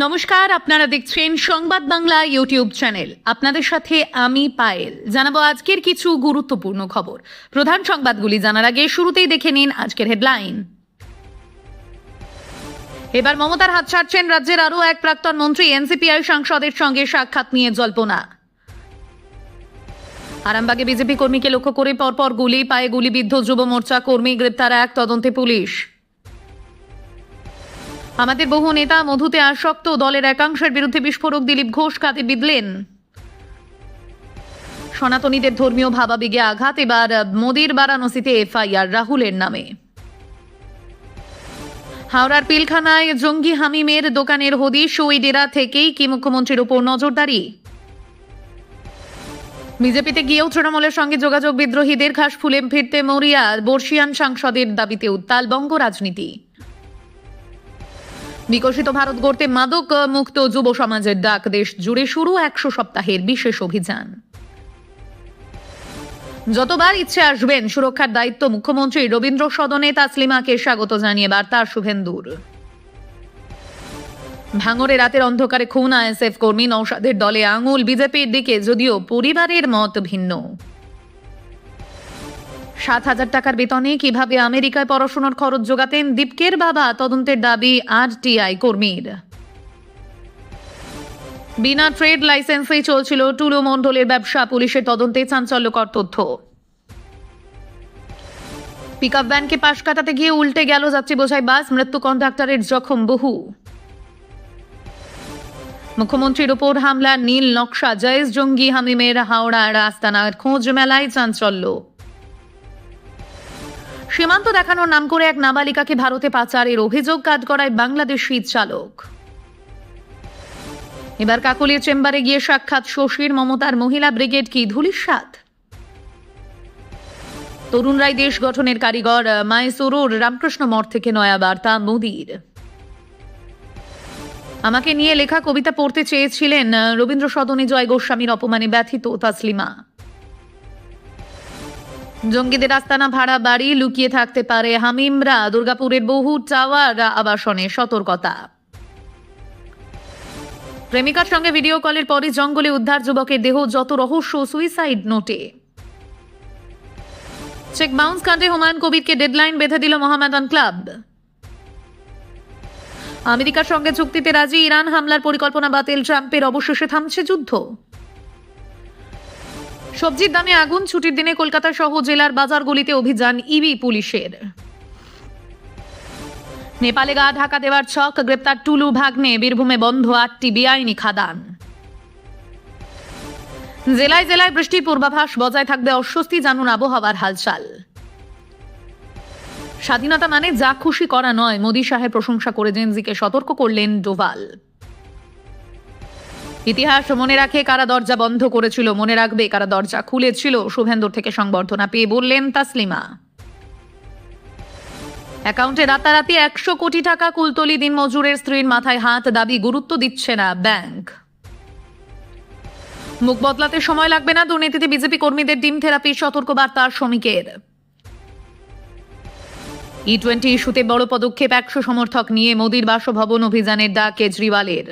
নমস্কার, আপনারা দেখছেন সংবাদ বাংলা ইউটিউব চ্যানেল। আপনাদের সাথে আমি পায়েল। জানাবো আজকের কিছু গুরুত্বপূর্ণ খবর। প্রধান সংবাদগুলি জানার আগে শুরুতেই দেখে নিন আজকের হেডলাইন। এবার মমতার হাত ছাড়ছেন রাজ্যের আরও এক প্রাক্তন মন্ত্রী। এনসিপিআই সাংসদের সঙ্গে সাক্ষাৎ নিয়ে জল্পনা। আরামবাগে বিজেপি কর্মীকে লক্ষ্য করে পরপর গুলি, পায়ে গুলিবিদ্ধ যুব মোর্চা কর্মী, গ্রেপ্তার এক তদন্তে পুলিশ। আমাদের বহু নেতা মধুতে আসক্ত, দলের একাংশের বিরুদ্ধে বিস্ফোরক দিলীপ ঘোষ কাঁধে বিঁধলেন। সনাতনীদের ধর্মীয় ভাবাবেগে আঘাত, এবার মোদির বারাণসীতে এফআইআর রাহুলের নামে। হাওড়ার পিলখানায় জঙ্গি হামিমের দোকানের হদিশ, ওই ডেরা থেকেই কি মুখ্যমন্ত্রীর উপর নজরদারি। বিজেপিতে গিয়েও তৃণমূলের সঙ্গে যোগাযোগ বিদ্রোহীদের ঘাস ফুলে ফিরতে মরিয়া, বর্ষিয়ান সাংসদের দাবিতে উত্তাল বঙ্গ রাজনীতি। বিকশিত ভারত গড়তে মাদক মুক্ত যুব সমাজের ডাক, দেশ জুড়ে শুরু 100 সপ্তাহের বিশেষ অভিযান। যতবার ইচ্ছে আসবেন, সুরক্ষার দায়িত্ব মুখ্যমন্ত্রী। রবীন্দ্র সদনে তাসলিমাকে স্বাগত জানিয়ে বার্তা শুভেন্দুর। ভাঙড়ে রাতের অন্ধকারে খুন আইএসএফ কর্মী, নওশাদের দলে আঙুল বিজেপির দিকে, যদিও পরিবারের মত ভিন্ন। 7,000 টাকার বেতনে কিভাবে আমেরিকায় পড়াশোনার খরচ জোগাতেন দীপকের বাবা, তদন্তের দাবি আরটিআই কর্মীর। বিনা ট্রেড লাইসেন্সেই চলছিল টুলু মণ্ডলের ব্যবসা, পুলিশের তদন্তে চাঞ্চল্যকর তথ্য। পিকআপ ভ্যানকে পাশ কাটাতে গিয়ে উল্টে গেল যাত্রী বোঝাই বাস, মৃত্যু কন্ডাক্টরের, জখম বহু। মুখ্যমন্ত্রীর উপর হামলার নীল নকশা, জয়েশ জঙ্গি হামিমের হাওড়ার আস্তানার খোঁজ মেলায় চাঞ্চল্য। সীমান্ত দেখানোর নাম করে এক নাবালিকাকে ভারতে পাচারের অভিযোগ কাঠগড়ায় বাংলাদেশি চালক। এবার কাকলির চেম্বারে গিয়ে সাক্ষাৎ শশীর, মমতার মহিলা ব্রিগেড কি ধূলিসাৎ। তরুণরাই দেশ গঠনের কারিগর, মাইসুরুর রামকৃষ্ণ মঠ থেকে নয়া বার্তা মোদির। আমাকে নিয়ে লেখা কবিতা পড়তে চেয়েছিলেন, রবীন্দ্র সদনে জয় গোস্বামীর অপমানে ব্যথিত তাসলিমা। জঙ্গিদের আস্তানা ভাড়া বাড়ি, লুকিয়ে থাকতে পারে হামিমরা, দুর্গাপুরের বহু টাওয়ার আবাসনে সতর্কতা। প্রেমিকার সঙ্গে ভিডিও কলের পরে জঙ্গলে উদ্ধার যুবকের দেহ, যত রহস্য সুইসাইড নোটে। চেক বাউন্স কাণ্ডে হুমায়ুন কবিরকে ডেডলাইন বেঁধে দিল মোহামেডান ক্লাব। আমেরিকার সঙ্গে চুক্তিতে রাজি, ইরান হামলার পরিকল্পনা বাতিল ট্রাম্পের, অবশেষে থামছে যুদ্ধ। সবজির দামে আগুন, ছুটির দিনে কলকাতা সহ জেলার বাজারগুলিতে অভিযান ইবি পুলিশের। নেপালে গা ঢাকা দেওয়ার ছক, গ্রেপ্তার টুলু ভাগ্নে, বীরভূমে বন্ধ 8টি বেআইনি খাদান। জেলায় জেলায় বৃষ্টির পূর্বাভাস, বজায় থাকবে অস্বস্তি, জানুন আবহাওয়ার হালচাল। স্বাধীনতা মানে যা খুশি করা নয়, মোদী সাহেব প্রশংসা করে জেনজিকে সতর্ক করলেন ডোভাল। ইতিহাস মনে রাখে কারা দরজা বন্ধ করেছিল, মনে রাখবে কারা দরজা খুলেছিল, শুভেন্দুর থেকে সংবর্ধনা পেয়ে বললেন তাসলিমা। অ্যাকাউন্টে রাতারাতি 100 কোটি টাকা, কুলতলি দিনমজুরের স্ত্রীর মাথায় হাত, দাবি গুরুত্ব দিচ্ছে না ব্যাংক। মুখ বদলাতে সময় লাগবে না, দুর্নীতিতে বিজেপি কর্মীদের ডিম থেরাপি, সতর্কবার্তা শ্রমিকের। E20 ইস্যুতে বড় পদক্ষেপ, 100 সমর্থক নিয়ে মোদির বাসভবন অভিযানের ডাক কেজরিওয়ালের।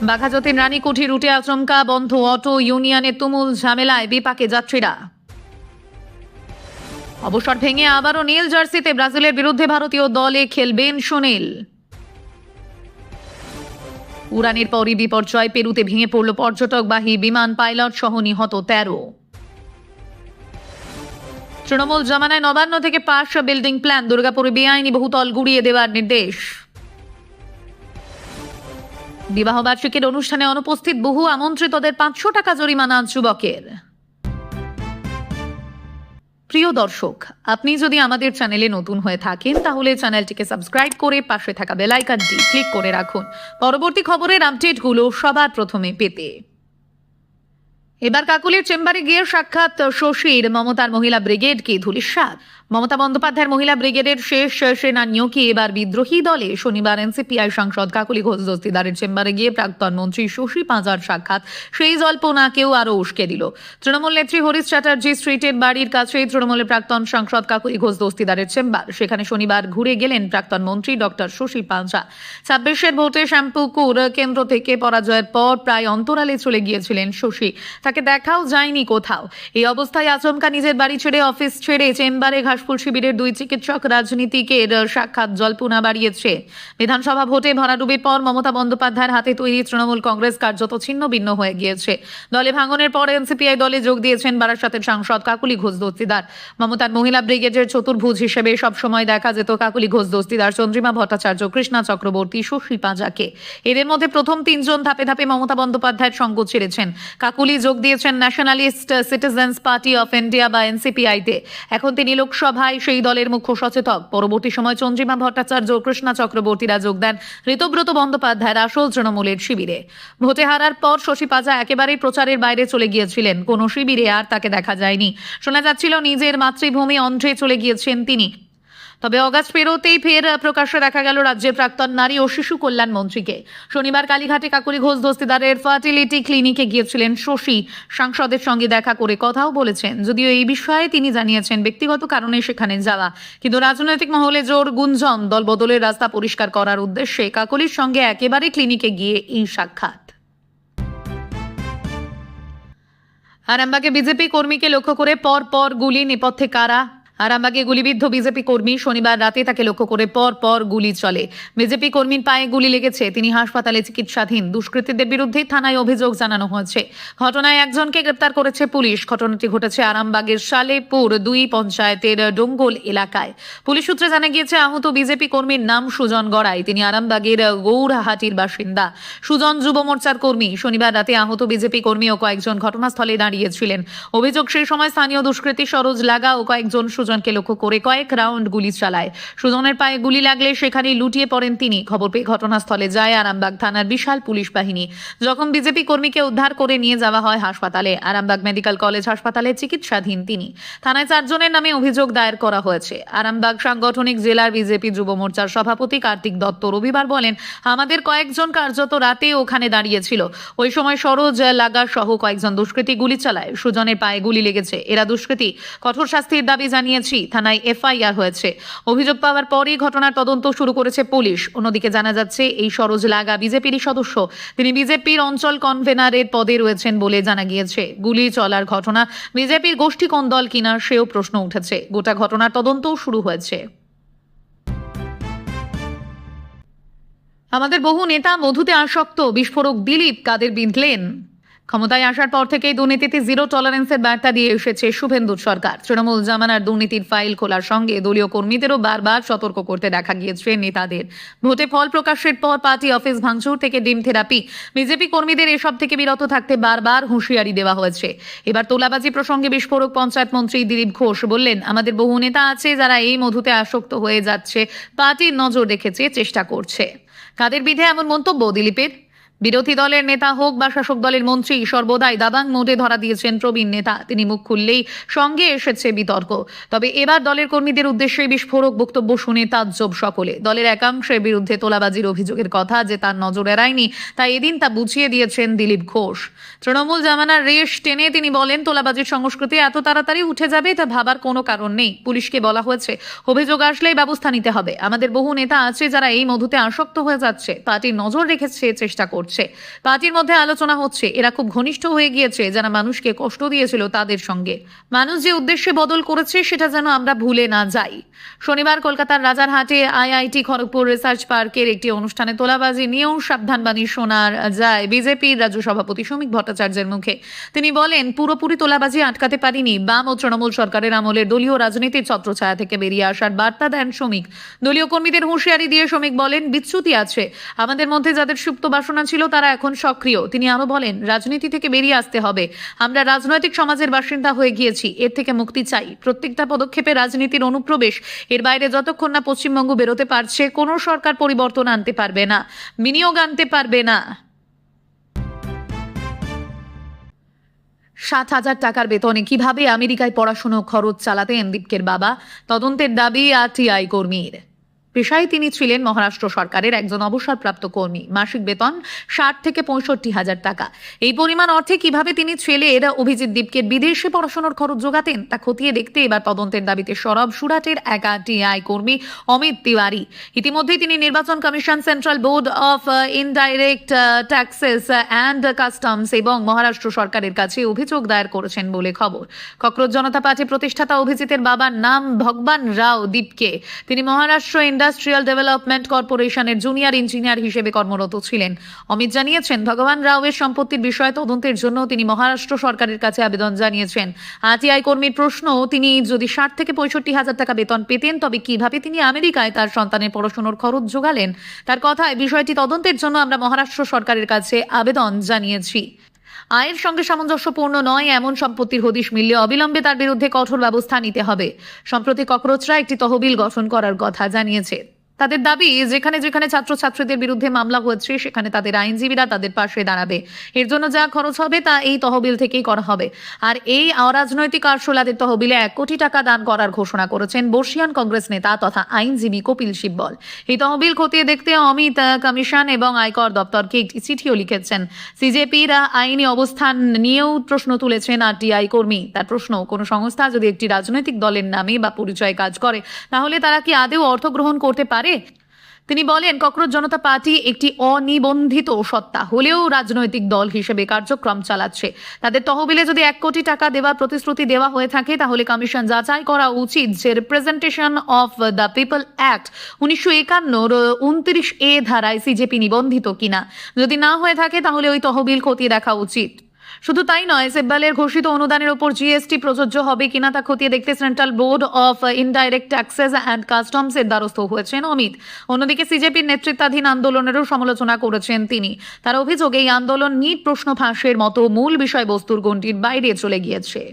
বাঘাযতীন রানীকুঠি রুটে আচমকা বন্ধ অটো, ইউনিয়নের তুমুল ঝামেলায় বিপাকে যাত্রীরা। অবসর ভেঙে আবারও নীল জার্সিতে ব্রাজিলের বিরুদ্ধে ভারতীয় দলে খেলবেন সুনীল। উড়ানের পরই বিপর্যয়, পেরুতে ভেঙে পড়ল পর্যটকবাহী বিমান, পাইলট সহ নিহত 13। তৃণমূল জমানায় নবান্ন থেকে পাশ বিল্ডিং প্ল্যান, দুর্গাপুরে বেআইনি বহুতল গুড়িয়ে দেওয়ার নির্দেশ। বিবাহবার্ষিকীর অনুষ্ঠানে অনুপস্থিত বহু আমন্ত্রিতদের 500 টাকা জরিমানা যুবকের। প্রিয় দর্শক, আপনি যদি আমাদের চ্যানেলে নতুন হয়ে থাকেন তাহলে চ্যানেলটিকে সাবস্ক্রাইব করে পাশে থাকা বেল আইকনটি ক্লিক করে রাখুন পরবর্তী খবরের আপডেটগুলো সবার প্রথমে পেতে। এবার কাকুলির চেম্বারে গিয়ে সাক্ষাৎ শশীর। মমতার মহিলা ব্রিগেডকে ধূলিসাৎ। মমতা বন্দ্যোপাধ্যায়ের মহিলা ব্রিগেডের শেষ সেনানীয়কে এবার বিদ্রোহী দলে। শনিবার এনসিপিআই সাংসদ কাকুলি ঘোষ দস্তিদারের চেম্বারে গিয়ে প্রাক্তন মন্ত্রী শশী পাঁজার সাক্ষাৎ সেই জল্পনাকেও আরো উস্কে দিল। তৃণমূল নেত্রী হরিশ চ্যাটার্জি স্ট্রিটের বাড়ির কাছেই তৃণমূলের প্রাক্তন সাংসদ কাকুলি ঘোষ দস্তিদারের চেম্বার। সেখানে শনিবার ঘুরে গেলেন প্রাক্তন মন্ত্রী ডক্টর শশী পাঁজা। 26-এর ভোটে শ্যামপুকুর কেন্দ্র থেকে পরাজয়ের পর প্রায় অন্তরালে চলে গিয়েছিলেন শশী। তাকে দেখাও যায়নি কোথাও। এই অবস্থায় আচমকা নিজের বাড়ি ছেড়ে অফিস ছেড়ে চেম্বারে ঘাসফুল শিবিরের দুই চিকিৎসক রাজনীতিকের সাক্ষাৎ জল্পনা বাড়িয়েছে। বিধানসভা ভোটে ভরাডুবির পর মমতা বন্দ্যোপাধ্যায়ের হাতে তৈরি তৃণমূল কংগ্রেস কার্যত ছিন্ন ভিন্ন হয়ে গিয়েছে। দলে ভাঙনের পর এনসিপিআই দলে যোগ দিয়েছেন বারাসাতের সাংসদ কাকুলি ঘোষ দস্তিদার। মমতার মহিলা ব্রিগেডের চতুর্ভুজ হিসেবে সবসময় দেখা যেত কাকুলি ঘোষ দস্তিদার, চন্দ্রিমা ভট্টাচার্য, কৃষ্ণা চক্রবর্তী, শশী পাঁজাকে। এদের মধ্যে প্রথম তিনজন ধাপে ধাপে মমতা বন্দ্যোপাধ্যায়ের সঙ্গ ছেড়েছেন। কাকুলি যোগ দিয়েছেন nationalist citizens party of India বা এনসিপিআইতে। এখন তিনি লোকসভায় সেই দলের মুখ্য সচেতক। পরবর্তী সময় চন্দ্রিমা ভট্টাচার্য ও কৃষ্ণা চক্রবর্তীরা যোগ দেন ঋতব্রত বন্দ্যোপাধ্যায়ের আসল তৃণমূলের শিবিরে। ভোটে হারার পর শশী পাঁজা একেবারেই প্রচারের বাইরে চলে গিয়েছিলেন। কোনো শিবিরে আর তাকে দেখা যায়নি। শোনা যাচ্ছিল নিজের মাতৃভূমি অন্ধ্রে চলে গিয়েছেন তিনি। তবে অগাস্ট পেরোতেই ফের প্রকাশ্যে দেখা গেল রাজ্যের প্রাক্তন নারী ও শিশু কল্যাণ মন্ত্রীকে। শনিবার কালীঘাটে কাকুলি ঘোষ দস্তিদারের ফার্টিলিটি ক্লিনিকে গিয়েছিলেন শশী। সাংসদের সঙ্গে দেখা করে কথাও বলেছেন। যদিও এই বিষয়ে তিনি জানিয়েছেন ব্যক্তিগত কারণে সেখানে যাওয়া, কিন্তু রাজনৈতিক মহলে জোর গুঞ্জন দল বদলের রাস্তা পরিষ্কার করার উদ্দেশ্যে কাকুলির সঙ্গে একেবারে ক্লিনিকে গিয়ে এই সাক্ষাৎ। আরামবাগে বিজেপি কর্মীকে লক্ষ্য করে পর গুলি, নেপথ্যে কারা? আরামবাগে গুলিবিদ্ধ বিজেপি কর্মী। শনিবার রাতে তাকে লক্ষ্য করে পর গুলি চলে। বিজেপি কর্মীর পায়ে গুলি লেগেছে, তিনি হাসপাতালে চিকিৎসাধীন। দুষ্কৃতীদের বিরুদ্ধে থানায় অভিযোগ জানানো হয়েছে। ঘটনায় একজনকে গ্রেপ্তার করেছে পুলিশ। ঘটনাটি ঘটেছে আরামবাগের সালেপুর 2 পঞ্চায়েতের ডোঙ্গল এলাকায়। পুলিশ সূত্রে জানা গিয়েছে আহত বিজেপি কর্মীর নাম সুজন গড়াই। তিনি আরামবাগের গৌড়হাটির বাসিন্দা। সুজন যুব মোর্চার কর্মী। শনিবার রাতে আহত বিজেপি কর্মী ও কয়েকজন ঘটনাস্থলে দাঁড়িয়েছিলেন। অভিযোগ সেই সময় স্থানীয় দুষ্কৃতী সরোজ লাগা ও কয়েকজন সুজনকে লক্ষ্য করে কয়েক রাউন্ড গুলি চালায়। সুজনের পায়ে গুলি লাগলে সেখানেই লুটিয়ে পড়েন তিনি। খবর পেয়ে ঘটনাস্থলে যায় আরামবাগ থানার বিশাল পুলিশ বাহিনী। যখন বিজেপি কর্মীকে উদ্ধার করে নিয়ে যাওয়া হয় হাসপাতালে। আরামবাগ মেডিকেল কলেজ হাসপাতালে চিকিৎসাধীন তিনি। থানায় 4 জনের নামে অভিযোগ দায়ের করা হয়েছে। আরামবাগ সাংগঠনিক জেলার বিজেপি যুব মোর্চার সভাপতি কার্তিক দত্ত রবিবার বলেন, আমাদের কয়েকজন কার্যত রাতে ওখানে দাঁড়িয়েছিল। ওই সময় সরোজ লাগা সহ কয়েকজন দুষ্কৃতী গুলি চালায়। সুজনের পায়ে গুলি লেগেছে। এরা দুষ্কৃতী, কঠোর শাস্তির দাবি জানিয়েছি। থানায় এফআইআর হয়েছে। অভিযোগ পাওয়ার পরই ঘটনার তদন্ত শুরু করেছে পুলিশ। অন্যদিকে জানা যাচ্ছে এই সরোজ লাগা বিজেপিরই সদস্য। তিনি বিজেপির অঞ্চল কনভেনারের পদে রয়েছেন বলে জানা গিয়েছে। গুলি চলার ঘটনা বিজেপির গোষ্ঠী কোন দল কিনা সেও প্রশ্ন উঠেছে। গোটা ঘটনার তদন্তও শুরু হয়েছে। আমাদের বহু নেতা মধুতে আসক্ত, বিস্ফোরক দিলীপ কাদের বিঁধলেন। ক্ষমতায় আসার পর থেকেই দুর্নীতিতে জিরো টলারেন্সের বার্তা দিয়ে এসেছে শুভেন্দু সরকার। তৃণমূল জামানার দুর্নীতির ফাইল খোলার সঙ্গে দলীয় কর্মীদেরও বারবার সতর্ক করতে দেখা গিয়েছে নেতাদের। ভোটে ফল প্রকাশের পর পার্টি অফিস ভাঙচুর থেকে ডিম থেরাপি, বিজেপি কর্মীদের এসব থেকে বিরত থাকতে বারবার হুঁশিয়ারি দেওয়া হয়েছে। এবার তোলাবাজি প্রসঙ্গে বিস্ফোরক পঞ্চায়েত মন্ত্রী দিলীপ ঘোষ বললেন, আমাদের বহু নেতা আছে যারা এই মধুতে আসক্ত হয়ে যাচ্ছে, পার্টির নজর রেখেছে, চেষ্টা করছে। কাদের বিধে এমন মন্তব্য দিলীপের? বিরোধী দলের নেতা হোক বা শাসক দলের মন্ত্রী, সর্বদাই দাবাং মোডে ধরা দিয়েছেন প্রবীণ নেতা। তিনি মুখ খুললেই সঙ্গে এসেছে বিতর্ক। তবে এবার দলের কর্মীদের উদ্দেশ্যে বিস্ফোরক বক্তব্য শুনে তাজ্জব সকলে। দলের একাংশের বিরুদ্ধে তোলাবাজির অভিযোগের কথা যে তার নজর এড়ায়নি, তাই এদিন তা বুঝিয়ে দিয়েছেন দিলীপ ঘোষ। তৃণমূল জামানার রেশ টেনে তিনি বলেন, তোলাবাজির সংস্কৃতি এত তাড়াতাড়ি উঠে যাবে তা ভাবার কোনো কারণ নেই। পুলিশকে বলা হয়েছে অভিযোগ আসলেই ব্যবস্থা নিতে হবে। আমাদের বহু নেতা আছে যারা এই মধুতে আসক্ত হয়ে যাচ্ছে, পার্টির নজর রেখেছে, চেষ্টা করছে। পার্টির মধ্যে আলোচনা হচ্ছে, এরা খুব ঘনিষ্ঠ হয়ে গিয়েছে। যারা মানুষকে কষ্ট দিয়েছিল তাদের সঙ্গে মানুষ যে উদ্দেশ্যে বদল করেছে সেটা যেন আমরা ভুলে না যাই। শনিবার কলকাতার রাজারহাটে আইআইটি খড়গপুর রিসার্চ পার্কের একটি অনুষ্ঠানে তোলাবাজি নিয়েও সাবধানবাণী শোনা যায় বিজেপির রাজ্য সভাপতি শ্রমিক ভট্টাচার্যের মুখে। তিনি বলেন, পুরোপুরি তোলাবাজি আটকাতে পারিনি। বাম ও তৃণমূল সরকারের আমলের দলীয় রাজনীতির ছত্রছায়া থেকে বেরিয়ে আসার বার্তা দেন শ্রমিক। দলীয় কর্মীদের হুঁশিয়ারি দিয়ে শ্রমিক বলেন, বিচ্যুতি আছে। আমাদের মধ্যে যাদের সুপ্ত বাসনা ছিল তারা এখন সক্রিয়। তিনি আরো বলেন, রাজনীতি থেকে বেরিয়ে আসতে হবে। আমরা রাজনৈতিক সমাজের বাসিন্দা হয়ে গিয়েছি, এর থেকে মুক্তি চাই। প্রত্যেকটা পদক্ষেপে রাজনীতির অনুপ্রবেশ, এর বাইরে যতক্ষণ না পশ্চিমবঙ্গ বেরোতে পারছে, কোনো সরকার পরিবর্তন আনতে পারবে না, বিনিয়োগ আনতে পারবে না। 7,000 টাকার বেতনে কিভাবে আমেরিকায় পড়াশুনো খরচ চালাতেন দীপকের বাবা, তদন্তের দাবি আরটিআই কর্মীর। পেশায় তিনি ছিলেন মহারাষ্ট্র সরকারের একজন অবসরপ্রাপ্ত কর্মী। মাসিক বেতন 60 থেকে 65,000 টাকা। এই পরিমাণ অর্থে কিভাবে তিনি ছেলের অভিজিৎ দীপকের বিদেশে পড়াশোনার খরচ জোগাতেন তা খতিয়ে দেখতে এবার তদন্তের দাবিতে সরব সুরাটের এক আরটিআই কর্মী অমিত তিওয়ারি। ইতিমধ্যেই তিনি নির্বাচন commission, central board of indirect taxes and customs এবং মহারাষ্ট্র সরকারের কাছে অভিযোগ দায়ের করেছেন বলে খবর। ককরোচ জনতা পার্টি প্রতিষ্ঠাতা অভিজিতের বাবার নাম ভগবান রাও দীপকে। তিনি মহারাষ্ট্র ইন্ডাস্ট্রিয়াল ডেভেলপমেন্ট কর্পোরেশনের জুনিয়র ইঞ্জিনিয়ার হিসেবে কর্মরত ছিলেন। অমিত জানিয়েছেন, ভগবান রাওয়ের সম্পত্তির বিষয়ে তদন্তের জন্য তিনি মহারাষ্ট্র সরকারের কাছে আবেদন জানিয়েছেন। আরটিআই কর্মীর প্রশ্ন, তিনি যদি 60 থেকে 65,000 টাকা বেতন পেতেন তবে কিভাবে তিনি আমেরিকায় তার সন্তানের পড়াশোনার খরচ জোগালেন। তার কথায়, বিষয়টি তদন্তের জন্য আমরা মহারাষ্ট্র সরকারের কাছে আবেদন জানিয়েছি। আয়ের সঙ্গে সামঞ্জস্যপূর্ণ নয় এমন সম্পত্তির হদিশ মিললে অবিলম্বে তার বিরুদ্ধে কঠোর ব্যবস্থা নিতে হবে। সম্প্রতি ককরোচরা একটি তহবিল গঠন করার কথা জানিয়েছে। তাদের দাবি, যেখানে যেখানে ছাত্রছাত্রীদের বিরুদ্ধে মামলা হয়েছে সেখানে তাদের আইনজীবীরা তাদের পাশে দাঁড়াবে। এর জন্য যা খরচ হবে তা এই তহবিল থেকেই করা হবে। আর এই অরাজনৈতিক আরশোলাদের তহবিলে 1 কোটি টাকা দান করার ঘোষণা করেছেন বর্ষিয়ান কংগ্রেস নেতা তথা আইনজীবী কপিল সিব্বল। এই তহবিল খতিয়ে দেখতে অমিত কমিশন এবং আয়কর দপ্তরকে একটি চিঠিও লিখেছেন। সিজেপির আইনি অবস্থান নিয়েও প্রশ্ন তুলেছেন আরটিআই কর্মী। তার প্রশ্ন, কোনো সংস্থা যদি একটি রাজনৈতিক দলের নামে বা পরিচয়ে কাজ করে তাহলে তারা কি আদৌ অর্থ গ্রহণ করতে পারে? তিনি বলেন, ককরোচ জনতা পার্টি একটি অনিবন্ধিত সত্তা হলেও রাজনৈতিক দল হিসেবে কার্যক্রম চালাচ্ছে। তাদের তহবিলে যদি 1 কোটি টাকা দেওয়ার প্রতিশ্রুতি দেওয়া হয়ে থাকে তাহলে কমিশন যাচাই করা উচিত যে representation of the people act 1951 29A ধারায় সিজেপি নিবন্ধিত কিনা। যদি না হয়ে থাকে তাহলে ওই তহবিল খতিয়ে দেখা উচিত। শুধু তাই নয়, সিব্বলের ঘোষিত অনুদানের উপর জিএসটি প্রযোজ্য হবে কিনা তা খতিয়ে দেখতে central board of indirect taxes and customs এর দ্বারস্থ হয়েছেন অমিত। অন্যদিকে সিজেপির নেতৃত্বাধীন আন্দোলনেরও সমালোচনা করেছেন তিনি। তার অভিযোগ, এই আন্দোলন নিট প্রশ্ন ফাঁসের মতো মূল বিষয়বস্তুর গণ্ডির বাইরে চলে গিয়েছে।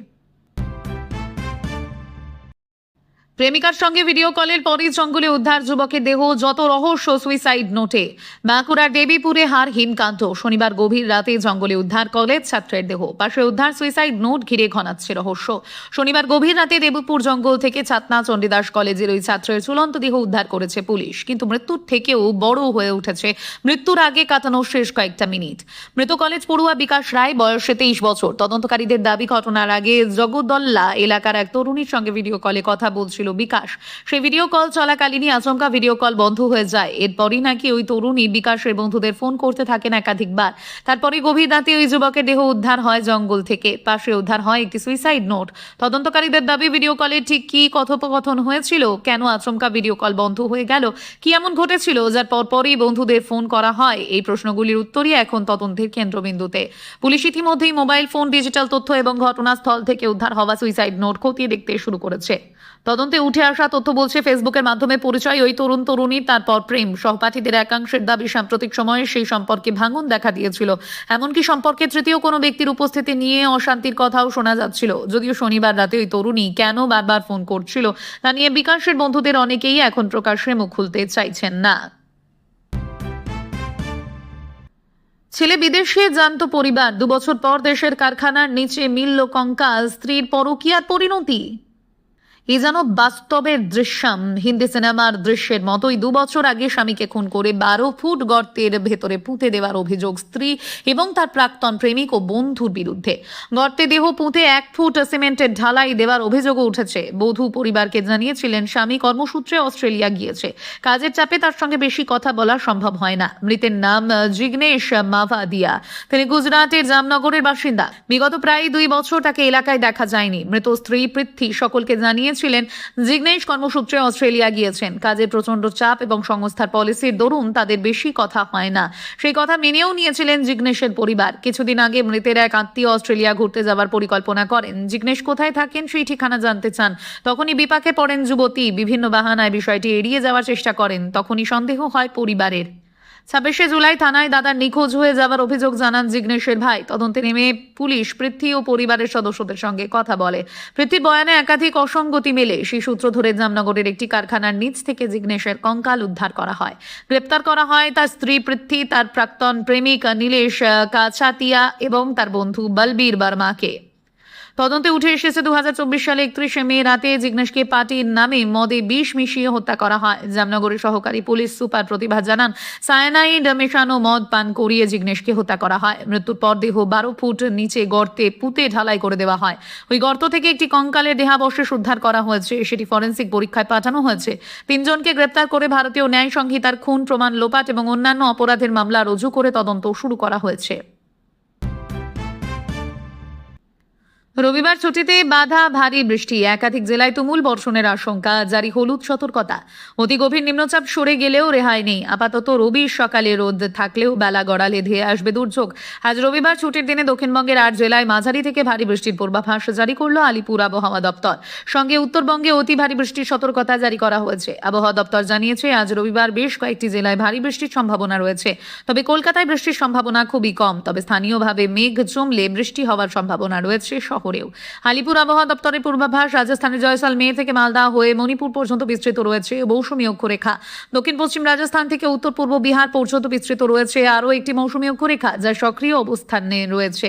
প্রেমিকার সঙ্গে ভিডিও কলের পরই জঙ্গলে উদ্ধার যুবকের দেহ, যত রহস্য সুইসাইড নোটে। বাঁকুড়ার দেবীপুরে হার হিমকান্ত। শনিবার গভীর রাতে জঙ্গলে উদ্ধার কলেজ ছাত্রের দেহ, পাশে উদ্ধার সুইসাইড নোট, ঘিরে ঘনাচ্ছে রহস্য। শনিবার গভীর রাতে দেবীপুর জঙ্গল থেকে ছাতনা চণ্ডীদাস কলেজের ওই ছাত্রের ঝুলন্ত দেহ উদ্ধার করেছে পুলিশ। কিন্তু মৃত্যুর থেকেও বড় হয়ে উঠেছে মৃত্যুর আগে কাটানো শেষ কয়েকটা মিনিট। মৃত কলেজ পড়ুয়া বিকাশ রায়, বয়সে 23 বছর। তদন্তকারীদের দাবি, ঘটনার আগে জগদ্দল্লা এলাকার এক তরুণীর সঙ্গে ভিডিও কলে কথা বলছিল বিকাশ। সেই ভিডিও কল চলাকালীনই আচমকা ভিডিও কল বন্ধ হয়ে যায়। এরপরই নাকি ওই তরুণী বিকাশের বন্ধুদের ফোন করতে থাকেন একাধিকবার। তারপরে গভীর রাতে ওই যুবকের দেহ উদ্ধার হয় জঙ্গল থেকে। পাশে উদ্ধার হয় একটি সুইসাইড নোট। তদন্তকারীদের দাবি, ভিডিও কলে ঠিক কি কথোপকথন হয়েছিল, কেন আচমকা ভিডিও কল বন্ধ হয়ে গেল, কি এমন ঘটেছিল যার পরপরই বন্ধুদের ফোন করা হয়, এই প্রশ্নগুলির উত্তরই এখন তদন্তের কেন্দ্রবিন্দুতে। পুলিশ ইতিমধ্যেই মোবাইল ফোন, ডিজিটাল তথ্য এবং ঘটনাস্থল থেকে উদ্ধার হওয়া সুইসাইড নোট খতিয়ে দেখতে শুরু করেছে। তদন্তে উঠে আসা তথ্য বলছে, ফেসবুকের মাধ্যমে পরিচয় ওই তরুণী, তারপর প্রেম। সহপাঠীদের একাংশের দাবি, সাম্প্রতিক সময়ে সেই সম্পর্কে ভাঙন দেখা দিয়েছিল। এমনকি সম্পর্কে তৃতীয় কোনো ব্যক্তির উপস্থিতি নিয়ে অশান্তির কথাও শোনা যাচ্ছিল। যদিও শনিবার রাতে ওই তরুণী কেন বারবার ফোন করছিল তা নিয়ে বিকাশের বন্ধুদের অনেকেই এখন প্রকাশ্যে মুখ খুলতে চাইছেন না। ছেলে বিদেশে জানত পরিবার, 2 বছর পর দেশের কারখানার নিচে মিলল কঙ্কাল। স্ত্রীর পরকীয়ার পরিণতি এ যেন বাস্তবের দৃশ্যম। হিন্দি সিনেমার দৃশ্যের মতোই 2 বছর আগে স্বামীকে খুন করে 12 ফুট গর্তের ভেতরে পুঁতে দেওয়ার অভিযোগ স্ত্রী এবং তার প্রাক্তন প্রেমিক ও বন্ধুর বিরুদ্ধে। গর্তে দেহ পুঁতে 1 ফুট সিমেন্টের ঢালাই দেওয়ার অভিযোগও উঠেছে। বধূ পরিবারকে জানিয়েছিলেন স্বামী কর্মসূত্রে অস্ট্রেলিয়া গিয়েছে, কাজের চাপে তার সঙ্গে বেশি কথা বলা সম্ভব হয় না। মৃতের নাম জিগ্নেশ মাভাদিয়া। তিনি গুজরাটের জামনগরের বাসিন্দা। বিগত প্রায় 2 বছর তাকে এলাকায় দেখা যায়নি। মৃত স্ত্রী পৃথ্বী সকলকে জানিয়েছিলেন জিগ্নেশ কর্মসূত্রে অস্ট্রেলিয়া গিয়েছেন। কাজের প্রচন্ড চাপ এবং সংস্থার পলিসির দরুন তাদের বেশি কথা হয় না। সেই কথা মেনেও নিয়েছিলেন জিগ্নেশের পরিবার। কিছুদিন আগে মৃতের এক আত্মীয় অস্ট্রেলিয়া ঘুরতে যাবার পরিকল্পনা করেন। জিগ্নেশ কোথায় থাকেন সেই ঠিকানা জানতে চান। তখনই বিপাকে পড়েন যুবতী। বিভিন্ন বাহানায় বিষয়টি এড়িয়ে যাওয়ার চেষ্টা করেন। তখনই সন্দেহ হয় পরিবারের। 26শে জুলাই থানায় দাদার নিখোঁজ হয়ে যাওয়ার অভিযোগ জানান জিগ্নেশের ভাই। তদন্তে নেমে পুলিশ পৃথ্বী ও পরিবারের সদস্যদের সঙ্গে কথা বলে। পৃথ্বীর বয়ানে একাধিক অসঙ্গতি মেলে। সেই সূত্র ধরে জামনগরের একটি কারখানার নিচ থেকে জিগ্নেশের কঙ্কাল উদ্ধার করা হয়। গ্রেপ্তার করা হয় তার স্ত্রী পৃথ্বী, তার প্রাক্তন প্রেমিক নীলেশ কাছাতিয়া এবং তার বন্ধু বলবীর বর্মাকে। তদন্তে উঠে এসেছে 2024 সালে 31শে মে রাতে জিগ্নেশকে পার্টির নামে মদে বিষ মিশিয়ে হত্যা করা হয়। জামনগরের সহকারী পুলিশ সুপার প্রতিভা জানান, সায়ানাইড মেশানো মদ পান করিয়ে জিগ্নেশকে হত্যা করা হয়। মৃত্যুর পর দেহ 12 ফুট নিচে গর্তে পুঁতে ঢালাই করে দেওয়া হয়। ওই গর্ত থেকে একটি কঙ্কালের দেহাবশেষ উদ্ধার করা হয়েছে, সেটি ফরেন্সিক পরীক্ষায় পাঠানো হয়েছে। 3 জনকে গ্রেপ্তার করে ভারতীয় ন্যায় সংহিতার খুন, প্রমাণ লোপাট এবং অন্যান্য অপরাধের মামলা রুজু করে তদন্ত শুরু করা হয়েছে। রবিবার ছুটিতে বাধা ভারী বৃষ্টি, একাধিক জেলায় তুমুল বর্ষণের আশঙ্কা, জারি হলুদ সতর্কতা। অতি গভীর নিম্নচাপ সরে গেলেও রেহাই নেই। আপাতত রবির সকালে রোদ থাকলেও বেলা গড়ালে ধেয়ে আসবে দুর্যোগ। আজ রবিবার ছুটির দিনে দক্ষিণবঙ্গের 8 জেলায় মাঝারি থেকে ভারী বৃষ্টির পূর্বাভাস জারি করল আলিপুর আবহাওয়া দপ্তর। সঙ্গে উত্তরবঙ্গে অতি ভারী বৃষ্টির সতর্কতা জারি করা হয়েছে। আবহাওয়া দপ্তর জানিয়েছে, আজ রবিবার বেশ কয়েকটি জেলায় ভারী বৃষ্টির সম্ভাবনা রয়েছে। তবে কলকাতায় বৃষ্টির সম্ভাবনা খুবই কম। তবে স্থানীয়ভাবে মেঘ জমলে বৃষ্টি হওয়ার সম্ভাবনা রয়েছে শহরেও। আলিপুর আবহাওয়া দপ্তরের পূর্বাভাস, রাজস্থানের জয়সালমের থেকে মালদা হয়ে মণিপুর পর্যন্ত বিস্তৃত রয়েছে মৌসুমী অক্ষরেখা। দক্ষিণ পশ্চিম রাজস্থান থেকে উত্তর পূর্ব বিহার পর্যন্ত বিস্তৃত রয়েছে আরও একটি মৌসুমী অক্ষরেখা, যা সক্রিয় অবস্থানে রয়েছে।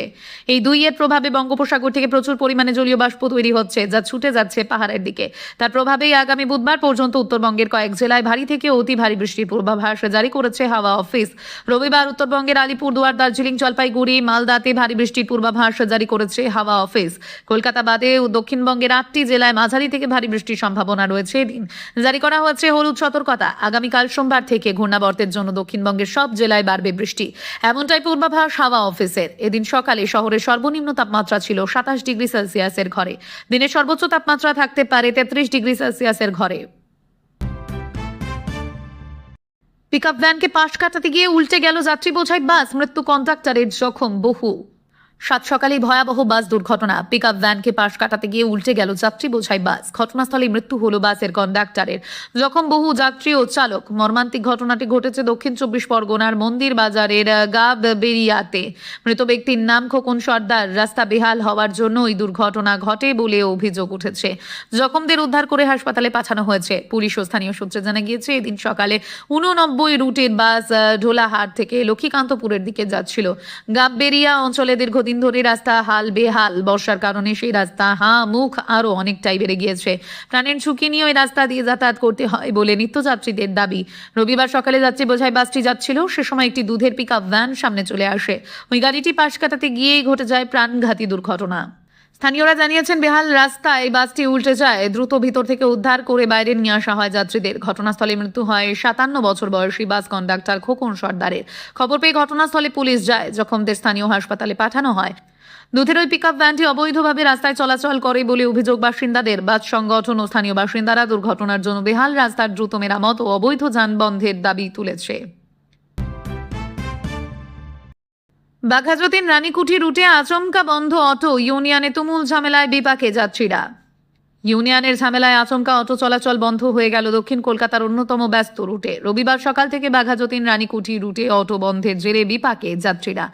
এই দুইয়ের প্রভাবে বঙ্গোপসাগর থেকে প্রচুর পরিমাণে জলীয় বাষ্প তৈরি হচ্ছে, যা ছুটে যাচ্ছে পাহাড়ের দিকে। তার প্রভাবেই আগামী বুধবার পর্যন্ত উত্তরবঙ্গের কয়েক জেলায় ভারী থেকে অতি ভারী বৃষ্টির পূর্বাভাস জারি করেছে হাওয়া অফিস। রবিবার উত্তরবঙ্গের আলিপুরদুয়ার, দার্জিলিং, জলপাইগুড়ি, মালদাতে ভারী বৃষ্টির পূর্বাভাস জারি করেছে হাওয়া অফিস। কলকাতা বাদে দক্ষিণবঙ্গের 8টি জেলায় মাঝারি থেকে ভারী বৃষ্টির সম্ভাবনা রয়েছে। এদিন জারি করা হয়েছে হলুদ সতর্কতা। আগামীকাল সোমবার থেকে ঘূর্ণাবর্তের জন্য দক্ষিণবঙ্গের সব জেলায় বাড়বে বৃষ্টি, এমনটাই পূর্বাভাস হাওয়া অফিসের। এদিন সকালে শহরের সর্বনিম্ন তাপমাত্রা ছিল 27 ডিগ্রি সেলসিয়াসের ঘরে। দিনের সর্বোচ্চ তাপমাত্রা থাকতে পারে 33 ডিগ্রি সেলসিয়াসের ঘরে। পিকআপ ভ্যানকে পাশ কাটাতে গিয়ে উল্টে গেল যাত্রী বোঝাই বাস, মৃত্যু কন্ডাক্টরের, জখম বহু। সাত সকালে ভয়াবহ বাস দুর্ঘটনা। পিকআপ ভ্যানকে পাশ কাটাতে গিয়ে উল্টে গেল যাত্রী বোঝাই বাস। ঘটনাস্থলে মৃত্যু হলো বাসের কন্ডাক্টরের, জখম বহু যাত্রী ও চালক। মর্মান্তিক ঘটনাটি ঘটেছে দক্ষিণ 24 পরগনার মন্দির বাজারের গাববেরিয়াতে। মৃত ব্যক্তির নাম খোকন সর্দার। রাস্তা বেহাল হওয়ার জন্য ওই দুর্ঘটনা ঘটে বলে অভিযোগ উঠেছে। জখমদের উদ্ধার করে হাসপাতালে পাঠানো হয়েছে। পুলিশ ও স্থানীয় সূত্রে জানা গিয়েছে, এদিন সকালে 89 রুটের বাস ঢোলাহাট থেকে লক্ষ্মীকান্তপুরের দিকে যাচ্ছিল। গাববেরিয়া অঞ্চলে দীর্ঘদিন ধরে রাস্তা হাল বেহাল। বর্ষার কারণে সেই রাস্তা মুখ আরো অনেকটাই বেড়ে গিয়েছে। প্রাণের ঝুঁকি নিয়ে ওই রাস্তা দিয়ে যাতায়াত করতে হয় বলে নিত্যযাত্রীদের দাবি। রবিবার সকালে যাত্রী বোঝাই বাসটি যাচ্ছিল, সে সময় একটি দুধের পিকআপ ভ্যান সামনে চলে আসে। ওই গাড়িটি পাশ কাটাতে গিয়েই ঘটে যায় প্রাণঘাতী দুর্ঘটনা। স্থানীয়রা জানিয়েছেন, বেহাল রাস্তায় বাসটি উল্টে যায়। দ্রুত ভিতর থেকে উদ্ধার করে বাইরে নিয়ে আসা হয় যাত্রীদের। ঘটনাস্থলে মৃত্যু হয় 57 বছর বয়সী বাস কন্ডাক্টর খোকন সর্দারের। খবর পেয়ে ঘটনাস্থলে পুলিশ যায়। জখমদের স্থানীয় হাসপাতালে পাঠানো হয়। দুধের ওই পিকআপ ভ্যানটি অবৈধভাবে রাস্তায় চলাচল করে বলে অভিযোগ বাসিন্দাদের। বাস সংগঠন ও স্থানীয় বাসিন্দারা দুর্ঘটনার জন্য বেহাল রাস্তার দ্রুত মেরামত ও অবৈধ যান বন্ধের দাবি তুলেছে। বাঘাযতীন রানীকুঠি রুটে আচমকা বন্ধ অটো, ইউনিয়নে তুমুল ঝামেলায় বিপাকে যাত্রীরা। ইউনিয়নের ঝামেলায় আচমকা অটো চলাচল বন্ধ হয়ে গেল দক্ষিণ কলকাতার অন্যতম ব্যস্ত রুটে। রবিবার সকাল থেকে বাঘাযতীন রানীকুঠি রুটে অটো বন্ধের জেরে বিপাকে যাত্রীরা।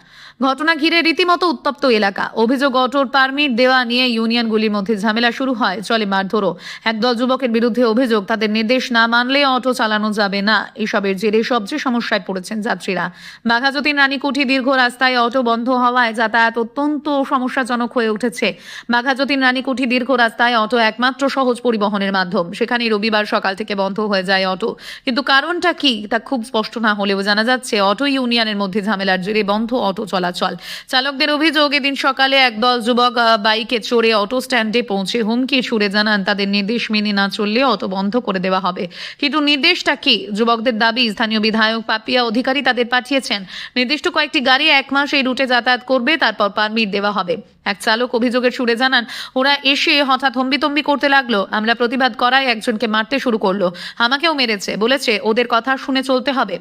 ঘটনা ঘিরে রীতিমতো উত্তপ্ত এলাকা। অভিযোগ, অটোর পারমিট দেওয়া নিয়ে ইউনিয়নগুলির মধ্যে ঝামেলা শুরু হয়, চলে মারধরও। একদল যুবকের বিরুদ্ধে অভিযোগ, তাদের নির্দেশ না মানলে অটো চালানো যাবে না। এসবের জেরে সবচেয়ে সমস্যায় পড়েছেন যাত্রীরা। বাঘাযতীন রানীকুঠি দীর্ঘ রাস্তায় অটো বন্ধ হওয়ায় যাতায়াত অত্যন্ত সমস্যাজনক হয়ে উঠেছে। বাঘাযতীন রানীকুঠি দীর্ঘ রাস্তায় অটো একমাত্র সহজ পরিবহনের মাধ্যম। সেখানে রবিবার সকাল থেকে বন্ধ হয়ে যায় অটো। কিন্তু কারণটা কি তা খুব স্পষ্ট না হলেও জানা যাচ্ছে, অটো ইউনিয়নের মধ্যে ঝামেলার জেরে বন্ধ অটো চলাচল। চালকদের অভিযোগ, এদিন সকালে একদল যুবক বাইকে চড়ে অটো স্ট্যান্ডে পৌঁছে হুমকি ছুড়ে জানান, তাদের নির্দেশ মেনে না চললে অটো বন্ধ করে দেওয়া হবে। কিন্তু নির্দেশটা কি? যুবকদের দাবি, স্থানীয় বিধায়ক পাপিয়া অধিকারী তাদের পাঠিয়েছেন। নির্দিষ্ট কয়েকটি গাড়ি 1 মাস এই রুটে যাতায়াত করবে, তারপর পারমিট দেওয়া হবে। এক চালক অভিযোগের সুরে জানান, ওরা এসে হঠাৎ হম্বিতম্বি করতে লাগলো। আমরা প্রতিবাদ করায় একজনকে মারতে শুরু করলো, আমাকেও মেরেছে। বলেছে ওদের কথা শুনে চলতে হবে।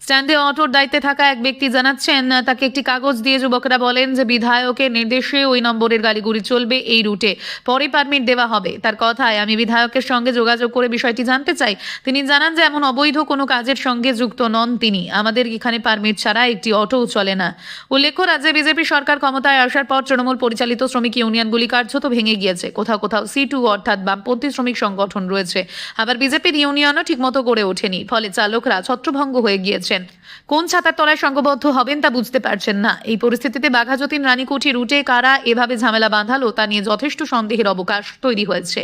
স্ট্যান্ডে অটোর দায়িত্বে থাকা এক ব্যক্তি জানাচ্ছেন, তাকে একটি কাগজ দিয়ে যুবকরা বলেন যে বিধায়কের নির্দেশে ওই নম্বরের গাড়িগুলি চলবে এই রুটে, পরে পারমিট দেওয়া হবে। তার কথায় আমি বিধায়কের সঙ্গে যোগাযোগ করে বিষয়টি জানতে চাই। তিনি জানান যে এমন অবৈধ কোনো কাজের সঙ্গে যুক্ত নন তিনি। আমাদের এখানে পারমিট ছাড়া একটি অটোও চলে না। উল্লেখ্য, রাজ্যে বিজেপি সরকার ক্ষমতায় আসার পর তৃণমূল পরিচালিত শ্রমিক ইউনিয়নগুলি কার্যত ভেঙে গিয়েছে। কোথাও কোথাও C2 অর্থাৎ বামপন্থী শ্রমিক সংগঠন রয়েছে, আবার বিজেপির ইউনিয়নও ঠিকমতো গড়ে ওঠেনি। ফলে চালকরা ছত্রভঙ্গ হয়ে গিয়েছে। গিয়েছেন। কোন ছাতার তলায় সংঘবদ্ধ হবেন তা বুঝতে পারছেন না। এই পরিস্থিতিতে বাঘাযতীন রানীকুঠি রুটে কারা এভাবে ঝামেলা বাঁধালো তা নিয়ে যথেষ্ট সন্দেহের অবকাশ তৈরি হয়েছে।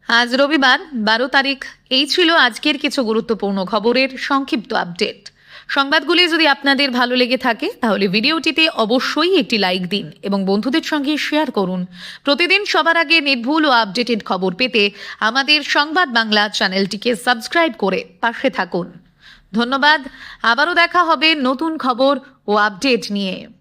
আজ রবিবার 12 তারিখ। এই ছিল আজকের কিছু গুরুত্বপূর্ণ খবরের সংক্ষিপ্ত আপডেট। সংবাদগুলি যদি আপনাদের ভালো লেগে থাকে তাহলে ভিডিওটিতে অবশ্যই একটি লাইক দিন এবং বন্ধুদের সঙ্গে শেয়ার করুন। প্রতিদিন সবার আগে নির্ভুল ও আপডেটেড খবর পেতে আমাদের সংবাদ বাংলা চ্যানেলটিকে সাবস্ক্রাইব করে পাশে থাকুন। ধন্যবাদ। আবারও দেখা হবে নতুন খবর ও আপডেট নিয়ে।